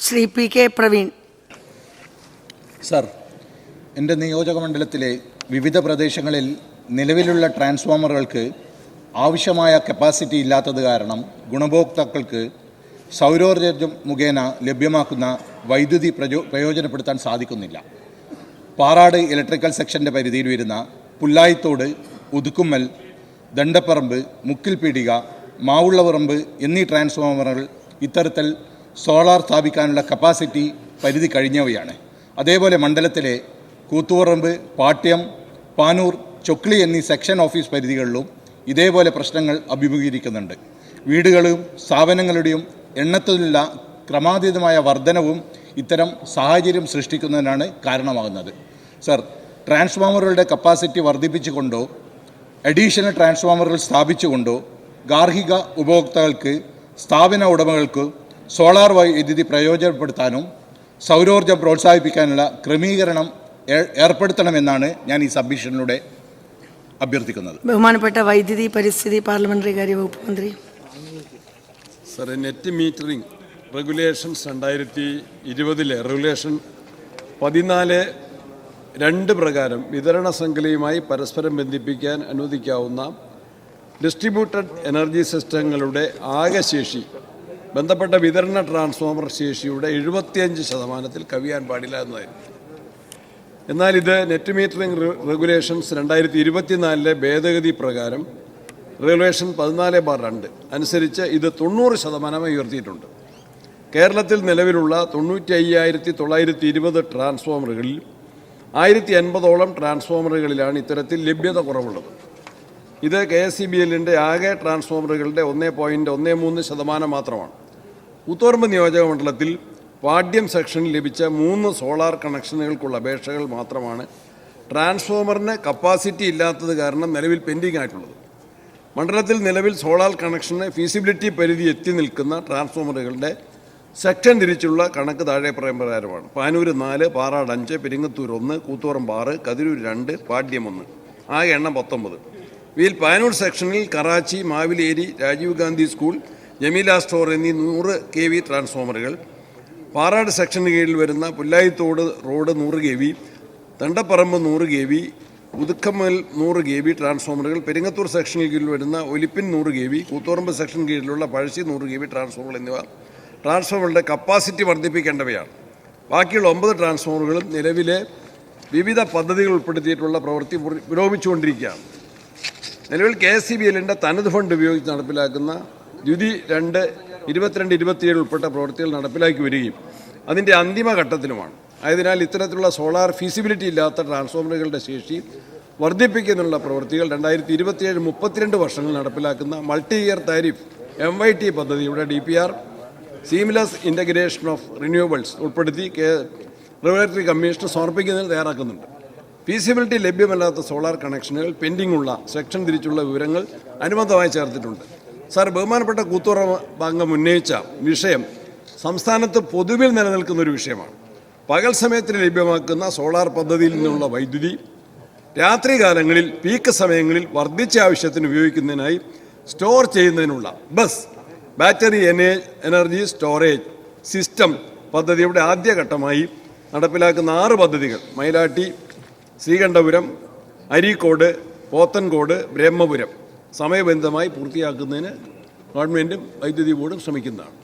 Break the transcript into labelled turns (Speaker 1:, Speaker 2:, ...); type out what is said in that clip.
Speaker 1: Shri P K Praveen.
Speaker 2: Sir, എൻ്റെ നിയോജകമണ്ഡലത്തിലെ വിവിധ പ്രദേശങ്ങളിൽ നിലവിലുള്ള ട്രാൻസ്ഫോമറുകൾക്ക് ആവശ്യമായ കപ്പാസിറ്റി ഇല്ലാത്തത് കാരണം ഗുണഭോക്താക്കൾക്ക് സൗരോർജ്ജം മുഖേന ലഭ്യമാക്കുന്ന വൈദ്യുതി പ്രയോജനപ്പെടുത്താൻ സാധിക്കുന്നില്ല. പാറാട് ഇലക്ട്രിക്കൽ സെക്ഷൻ്റെ പരിധിയിൽ വരുന്ന പുല്ലായിത്തോട്, ഉതുക്കുമ്മൽ, ദണ്ടപ്പറമ്പ്, മുക്കിൽപീടിക, മാവുള്ളപറമ്പ് എന്നീ ട്രാൻസ്ഫോമറുകൾ ഇത്തരത്തിൽ സോളാർ സ്ഥാപിക്കാനുള്ള കപ്പാസിറ്റി പരിധി കഴിഞ്ഞവയാണ്. അതേപോലെ മണ്ഡലത്തിലെ കൂത്തുപറമ്പ്, പാട്യം, പാനൂർ, ചൊക്ലി എന്നീ സെക്ഷൻ ഓഫീസ് പരിധികളിലും ഇതേപോലെ പ്രശ്നങ്ങൾ അഭിമുഖീകരിക്കുന്നുണ്ട്. വീടുകളും സ്ഥാപനങ്ങളുടെയും എണ്ണത്തിലുള്ള ക്രമാതീതമായ വർധനവും ഇത്തരം സാഹചര്യം സൃഷ്ടിക്കുന്നതിനാണ് കാരണമാകുന്നത്. സർ, ട്രാൻസ്ഫോമറുകളുടെ കപ്പാസിറ്റി വർദ്ധിപ്പിച്ചുകൊണ്ടോ അഡീഷണൽ ട്രാൻസ്ഫോമറുകൾ സ്ഥാപിച്ചുകൊണ്ടോ ഗാർഹിക ഉപഭോക്താക്കൾക്ക്, സ്ഥാപന ഉടമകൾക്ക് സോളാർ വൈദ്യുതി പ്രയോജനപ്പെടുത്താനും സൗരോർജ്ജം പ്രോത്സാഹിപ്പിക്കാനുള്ള ക്രമീകരണം ഏർപ്പെടുത്തണമെന്നാണ് ഞാൻ ഈ സബ്മിഷനിലൂടെ അഭ്യർത്ഥിക്കുന്നത്.
Speaker 1: ബഹുമാനപ്പെട്ട വൈദ്യുതി പരിസ്ഥിതി പാർലമെന്ററി കാര്യ വകുപ്പ് മന്ത്രി.
Speaker 3: Sir, net metering regulations 2020 regulation 14(2) പ്രകാരം വിതരണ ശൃംഖലയുമായി പരസ്പരം ബന്ധിപ്പിക്കാൻ അനുവദിക്കാവുന്ന ഡിസ്ട്രിബ്യൂട്ടഡ് എനർജി സിസ്റ്റങ്ങളുടെ ആകെ ശേഷി ബന്ധപ്പെട്ട വിതരണ ട്രാൻസ്ഫോമർ ശേഷിയുടെ 75% കവിയാൻ പാടില്ല എന്നതായിരുന്നു. എന്നാൽ ഇത് നെറ്റ് മീറ്ററിംഗ് റെഗുലേഷൻസ് 2024 ഭേദഗതി പ്രകാരം റെഗുലേഷൻ 14/2 അനുസരിച്ച് ഇത് 90% ഉയർത്തിയിട്ടുണ്ട്. കേരളത്തിൽ നിലവിലുള്ള 95,920 ട്രാൻസ്ഫോമറുകളിൽ 1080ഓളം ട്രാൻസ്ഫോമറുകളിലാണ് ഇത്തരത്തിൽ ലഭ്യത കുറവുള്ളത്. ഇത് KSEBLന്റെ ആകെ ട്രാൻസ്ഫോമറുകളുടെ 1.13% മാത്രമാണ്. കൂത്തുപറമ്പ് നിയോജക മണ്ഡലത്തിൽ പാട്യം സെക്ഷനിൽ ലഭിച്ച 3 സോളാർ കണക്ഷനുകൾക്കുള്ള അപേക്ഷകൾ മാത്രമാണ് ട്രാൻസ്ഫോമറിന് കപ്പാസിറ്റി ഇല്ലാത്തത് കാരണം നിലവിൽ പെൻഡിംഗ് ആയിട്ടുള്ളത്. മണ്ഡലത്തിൽ നിലവിൽ സോളാർ കണക്ഷന് ഫീസിബിലിറ്റി പരിധി എത്തി നിൽക്കുന്ന ട്രാൻസ്ഫോമറുകളുടെ സെക്ഷൻ തിരിച്ചുള്ള കണക്ക് താഴെ പ്രകാരമാണ്. പാനൂർ 4, പാറാട് 5, പെരിങ്ങത്തൂർ 1, കൂത്തുപറമ്പ് 6, കതിരൂർ 2, പാട്യം 1, ആകെ എണ്ണം 19. ഇതിൽ പാനൂർ സെക്ഷനിൽ കറാച്ചി, മാവിലേരി, രാജീവ് ഗാന്ധി സ്കൂൾ, ജമീല സ്റ്റോർ എന്നീ 100 kV ട്രാൻസ്ഫോമറുകൾ, പാറാട് സെക്ഷന് കീഴിൽ വരുന്ന Pullayithode road 100 kV, Dandapparamb 100 kV, Uthukkammal 100 kV ട്രാൻസ്ഫോമറുകൾ, പെരിങ്ങത്തൂർ സെക്ഷന് കീഴിൽ വരുന്ന ഒലിപ്പിൻ 100 kV, കൂത്തുപറമ്പ് സെക്ഷന് കീഴിലുള്ള പഴശ്ശി 100 kV ട്രാൻസ്ഫോമറുകൾ എന്നിവ ട്രാൻസ്ഫോമറുകളുടെ കപ്പാസിറ്റി വർദ്ധിപ്പിക്കേണ്ടവയാണ്. ബാക്കിയുള്ള 9 ട്രാൻസ്ഫോമറുകളും നിലവിലെ വിവിധ പദ്ധതികൾ ഉൾപ്പെടുത്തിയിട്ടുള്ള പ്രവൃത്തി പുരോഗമിച്ചുകൊണ്ടിരിക്കുകയാണ്. നിലവിൽ KSEBLന്റെ തനത് ഫണ്ട് ഉപയോഗിച്ച് നടപ്പിലാക്കുന്ന ദ്വിതി 2, 22-27 ഉൾപ്പെട്ട പ്രവൃത്തികൾ നടപ്പിലാക്കി വരികയും അതിൻ്റെ അന്തിമ ഘട്ടത്തിലുമാണ്. ആയതിനാൽ ഇത്തരത്തിലുള്ള സോളാർ ഫീസിബിലിറ്റി ഇല്ലാത്ത ട്രാൻസ്ഫോമറുകളുടെ ശേഷി വർദ്ധിപ്പിക്കുന്നതിനുള്ള പ്രവൃത്തികൾ 2027-32 വർഷങ്ങളിൽ നടപ്പിലാക്കുന്ന മൾട്ടി ഇയർ താരിഫ് MYT പദ്ധതിയുടെ DPR seamless integration of renewables ഉൾപ്പെടുത്തി റെഗുലേറ്ററി കമ്മീഷന് സമർപ്പിക്കുന്നതിന് തയ്യാറാക്കുന്നുണ്ട്. ഫീസിബിലിറ്റി ലഭ്യമല്ലാത്ത സോളാർ കണക്ഷനുകൾ പെൻഡിംഗ് ഉള്ള സെക്ഷൻ തിരിച്ചുള്ള വിവരങ്ങൾ അനുബന്ധമായി ചേർത്തിട്ടുണ്ട്. സാർ, ബഹുമാനപ്പെട്ട കൂത്തുപറമ്പ് അംഗം ഉന്നയിച്ച വിഷയം സംസ്ഥാനത്ത് പൊതുവിൽ നിലനിൽക്കുന്ന ഒരു വിഷയമാണ്. പകൽ സമയത്തിന് ലഭ്യമാക്കുന്ന സോളാർ പദ്ധതിയിൽ നിന്നുള്ള വൈദ്യുതി രാത്രികാലങ്ങളിൽ പീക്ക് സമയങ്ങളിൽ വർദ്ധിച്ച ആവശ്യത്തിന് ഉപയോഗിക്കുന്നതിനായി സ്റ്റോർ ചെയ്യുന്നതിനുള്ള ബാറ്ററി എനർജി സ്റ്റോറേജ് സിസ്റ്റം പദ്ധതിയുടെ ആദ്യഘട്ടമായി നടപ്പിലാക്കുന്ന 6 പദ്ധതികൾ മയിലാട്ടി, ശ്രീകണ്ഠപുരം, അരീക്കോട്, പോത്തൻകോട്, ബ്രഹ്മപുരം സമയബന്ധിതമായി പൂർത്തിയാക്കുന്നതിന് ഗവൺമെൻറ്റും വൈദ്യുതി ബോർഡും ശ്രമിക്കുന്നതാണ്.